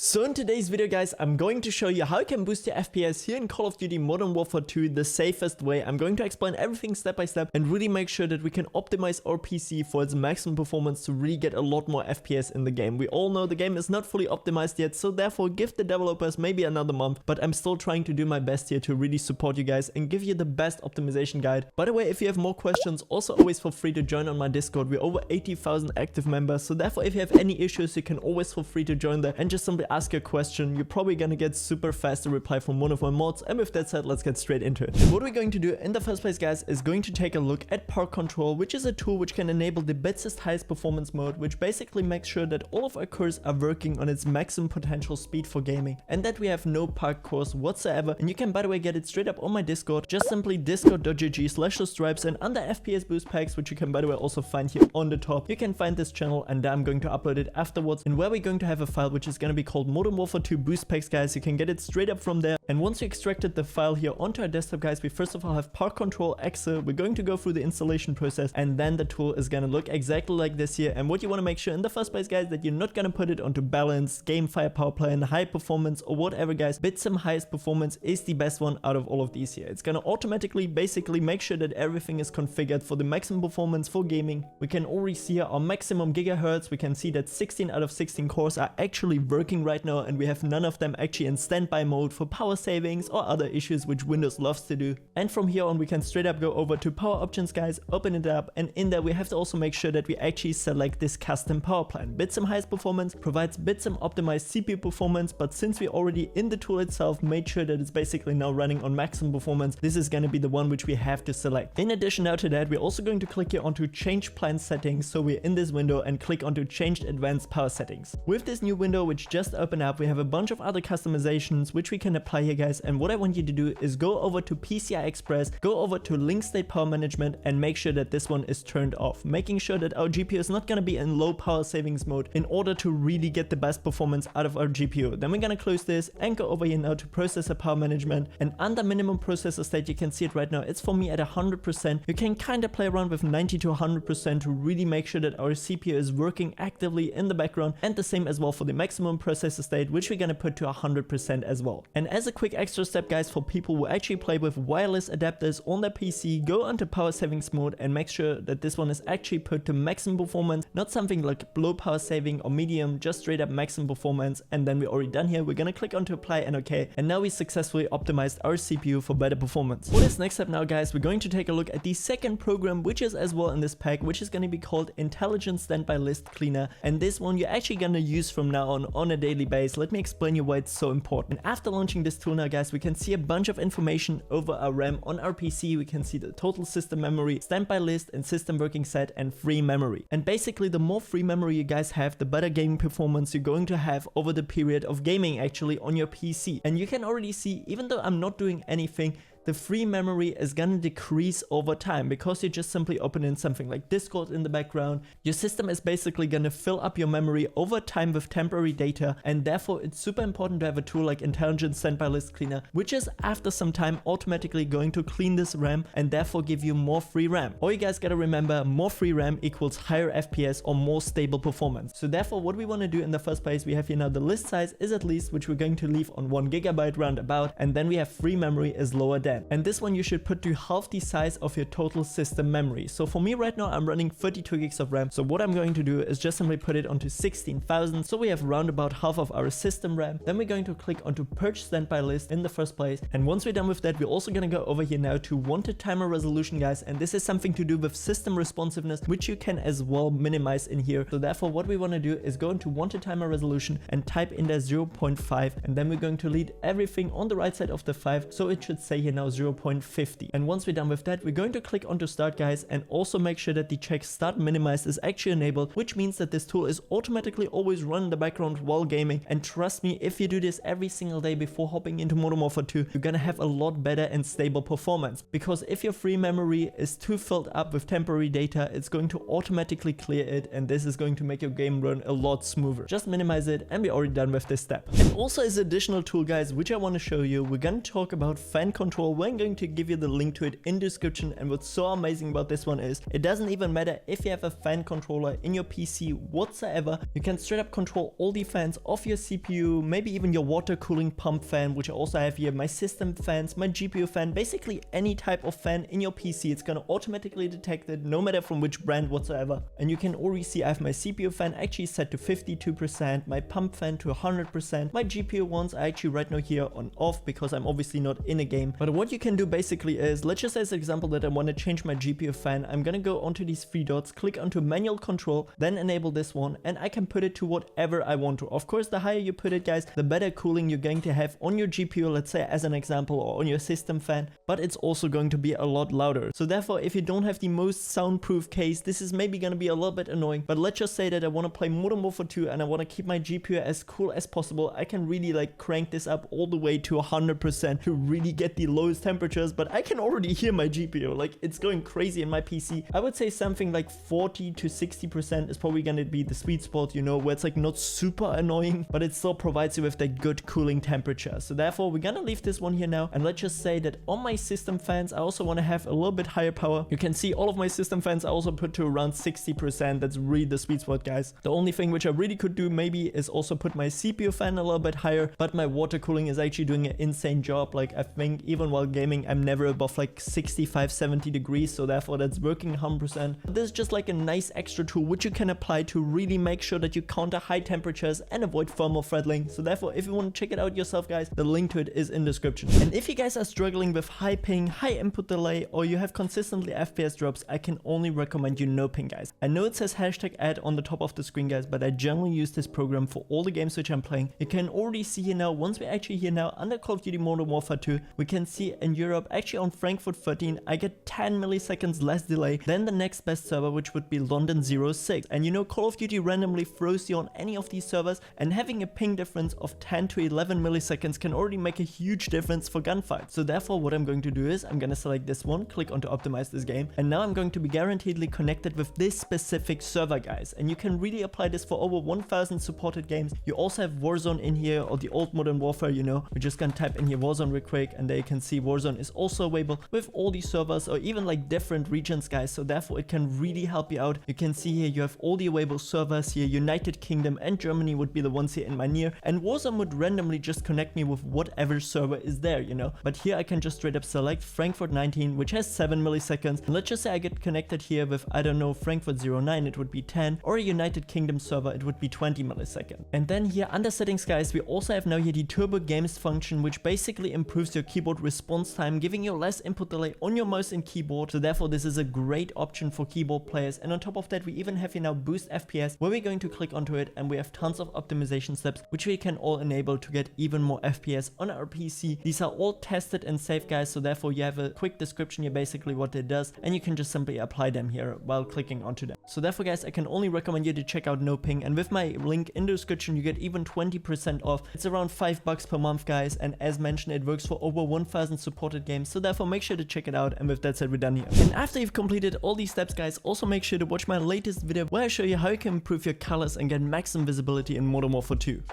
So in today's video guys, I'm going to show you how you can boost your FPS here in Call of Duty Modern Warfare 2 the safest way. I'm going to explain everything step by step and really make sure that we can optimize our PC for its maximum performance to really get a lot more FPS in the game. We all know the game is not fully optimized yet, so therefore give the developers maybe another month, but I'm still trying to do my best here to really support you guys and give you the best optimization guide. By the way, if you have more questions, also always feel free to join on my Discord. We're over 80,000 active members, so therefore if you have any issues, you can always feel free to join there and just simply ask a question. You're probably gonna get super fast a reply from one of my mods, and with that said, let's get straight into it. And what we're going to do in the first place guys is going to take a look at Parkcontrol, which is a tool which can enable the bitsist highest performance mode, which basically makes sure that all of our cores are working on its maximum potential speed for gaming and that we have no park cores whatsoever. And you can, by the way, get it straight up on my Discord. Just simply discord.gg/stripes, and under FPS boost packs, which you can by the way also find here on the top, you can find this channel, and I'm going to upload it afterwards, and where we're going to have a file which is going to be called Modern Warfare 2 boost packs guys. You can get it straight up from there. And once we extracted the file here onto our desktop guys, we first of all have Parkcontrol exe. We're going to go through the installation process, and then the tool is going to look exactly like this here. And what you want to make sure in the first place guys, that you're not going to put it onto balance, game firepower plan, high performance or whatever guys. Bitsim highest performance is the best one out of all of these here. It's going to automatically basically make sure that everything is configured for the maximum performance for gaming. We can already see here our maximum gigahertz. We can see that 16 out of 16 cores are actually working right now, and we have none of them actually in standby mode for power savings or other issues which Windows loves to do. And from here on we can straight up go over to power options guys, open it up, and in there we have to also make sure that we actually select this custom power plan. Bitsim highest performance provides Bitsim optimized CPU performance, but since we already in the tool itself made sure that it's basically now running on maximum performance, this is going to be the one which we have to select. In addition now to that, we're also going to click here onto change plan settings. So we're in this window and click onto change advanced power settings. With this new window which just opened up, we have a bunch of other customizations which we can apply here guys, and what I want you to do is go over to PCI Express, go over to link state power management, and make sure that this one is turned off, making sure that our GPU is not going to be in low power savings mode in order to really get the best performance out of our GPU. Then we're going to close this and go over here now to processor power management, and under minimum processor state you can see it right now, it's for me at 100%. You can kind of play around with 90 to 100% to really make sure that our CPU is working actively in the background, and the same as well for the maximum processor state, which we're going to put to 100% as well. And as a quick extra step guys, for people who actually play with wireless adapters on their PC, go onto power savings mode and make sure that this one is actually put to maximum performance, not something like low power saving or medium, just straight up maximum performance. And then we're already done here. We're going to click onto apply and OK, and now we successfully optimized our CPU for better performance. For this next step now guys, we're going to take a look at the second program which is as well in this pack, which is going to be called Intelligent Standby List Cleaner, and this one you're actually going to use from now on a daily basis. Let me explain you why it's so important. And after launching this tool now guys, we can see a bunch of information over our RAM on our PC. We can see the total system memory, standby list, and system working set, and free memory. And basically the more free memory you guys have, the better gaming performance you're going to have over the period of gaming actually on your PC. And you can already see, even though I'm not doing anything, the free memory is gonna decrease over time because you just simply open in something like Discord in the background. Your system is basically gonna fill up your memory over time with temporary data, and therefore it's super important to have a tool like Intelligent Standby List Cleaner, which is after some time automatically going to clean this RAM and therefore give you more free RAM. All you guys gotta remember, more free RAM equals higher FPS or more stable performance. So therefore what we wanna do in the first place, we have here now the list size is at least, which we're going to leave on 1 GB roundabout, and then we have free memory is lower than. And this one you should put to half the size of your total system memory. So for me right now I'm running 32 gigs of RAM, so what I'm going to do is just simply put it onto 16,000, so we have round about half of our system RAM. Then we're going to click onto purge standby list in the first place, and once we're done with that, we're also going to go over here now to wanted timer resolution guys, and this is something to do with system responsiveness, which you can as well minimize in here. So therefore what we want to do is go into wanted timer resolution and type in there 0.5, and then we're going to lead everything on the right side of the 5, so it should say here now 0.50. And once we're done with that, we're going to click onto start guys, and also make sure that the check start minimized is actually enabled, which means that this tool is automatically always run in the background while gaming. And trust me, if you do this every single day before hopping into Modern Warfare 2, you're gonna have a lot better and stable performance, because if your free memory is too filled up with temporary data, it's going to automatically clear it, and this is going to make your game run a lot smoother. Just minimize it, and we're already done with this step. And also as an additional tool, guys, which I want to show you, we're going to talk about fan control. We're going to give you the link to it in description. And what's so amazing about this one is it doesn't even matter if you have a fan controller in your PC whatsoever. You can straight up control all the fans of your CPU, maybe even your water cooling pump fan, which I also have here, my system fans, my GPU fan, basically any type of fan in your PC. It's going to automatically detect it no matter from which brand whatsoever. And you can already see I have my CPU fan actually set to 52%, my pump fan to 100%, my GPU ones are actually right now here on off because I'm obviously not in a game. But what you can do basically is, let's just say as an example that I want to change my GPU fan. I'm gonna go onto these three dots, click onto manual control, then enable this one, and I can put it to whatever I want to. Of course, the higher you put it, guys, the better cooling you're going to have on your GPU, let's say as an example, or on your system fan, but it's also going to be a lot louder. So therefore, if you don't have the most soundproof case, this is maybe gonna be a little bit annoying. But let's just say that I want to play Modern Warfare 2 and I want to keep my GPU as cool as possible. I can really like crank this up all the way to 100% to really get the lowest temperatures, but I can already hear my GPU. Like, it's going crazy in my PC. I would say something like 40 to 60% is probably gonna be the sweet spot, you know, where it's like not super annoying, but it still provides you with that good cooling temperature. So therefore, we're gonna leave this one here now, and let's just say that on my system fans, I also want to have a little bit higher power. You can see all of my system fans I also put to around 60%. That's really the sweet spot, guys. The only thing which I really could do maybe is also put my CPU fan a little bit higher, but my water cooling is actually doing an insane job. Like, I think even while gaming, I'm never above like 65-70 degrees, so therefore that's working 100%. This is just like a nice extra tool which you can apply to really make sure that you counter high temperatures and avoid thermal throttling. So therefore, if you want to check it out yourself, guys, the link to it is in description. And if you guys are struggling with high ping, high input delay, or you have consistently FPS drops, I can only recommend you no ping, guys. I know it says #ad on the top of the screen, guys, but I generally use this program for all the games which I'm playing. You can already see here now, once we're actually here now under Call of Duty Modern Warfare 2, we can see in Europe, actually on Frankfurt 13, I get 10 milliseconds less delay than the next best server, which would be London 06. And you know, Call of Duty randomly throws you on any of these servers, and having a ping difference of 10 to 11 milliseconds can already make a huge difference for gunfights. So therefore, what I'm going to do is I'm going to select this one, click on to optimize this game, and now I'm going to be guaranteedly connected with this specific server, guys. And you can really apply this for over 1000 supported games. You also have Warzone in here, or the old Modern Warfare, you know. We're just gonna type in here Warzone real quick, and there you can see Warzone is also available with all these servers, or even like different regions, guys. So therefore, it can really help you out. You can see here you have all the available servers here. United Kingdom and Germany would be the ones here in my near, and Warzone would randomly just connect me with whatever server is there, you know. But here I can just straight up select Frankfurt 19, which has 7 milliseconds, and let's just say I get connected here with, I don't know, Frankfurt 09, it would be 10, or a United Kingdom server, it would be 20 milliseconds. And then here under settings, guys, we also have now here the Turbo Games function, which basically improves your keyboard response time, giving you less input delay on your mouse and keyboard. So therefore, this is a great option for keyboard players. And on top of that, we even have here now Boost FPS, where we're going to click onto it, and we have tons of optimization steps, which we can all enable to get even more FPS on our PC. These are all tested and safe, guys, so therefore you have a quick description here, basically what it does, and you can just simply apply them here while clicking onto them. So therefore, guys, I can only recommend you to check out No Ping, and with my link in the description, you get even 20% off. It's around $5 per month, guys, and as mentioned, it works for over 1000 supported games, so therefore make sure to check it out. And with that said, we're done here. And after you've completed all these steps, guys, also make sure to watch my latest video where I show you how you can improve your colors and get maximum visibility in Modern Warfare 2.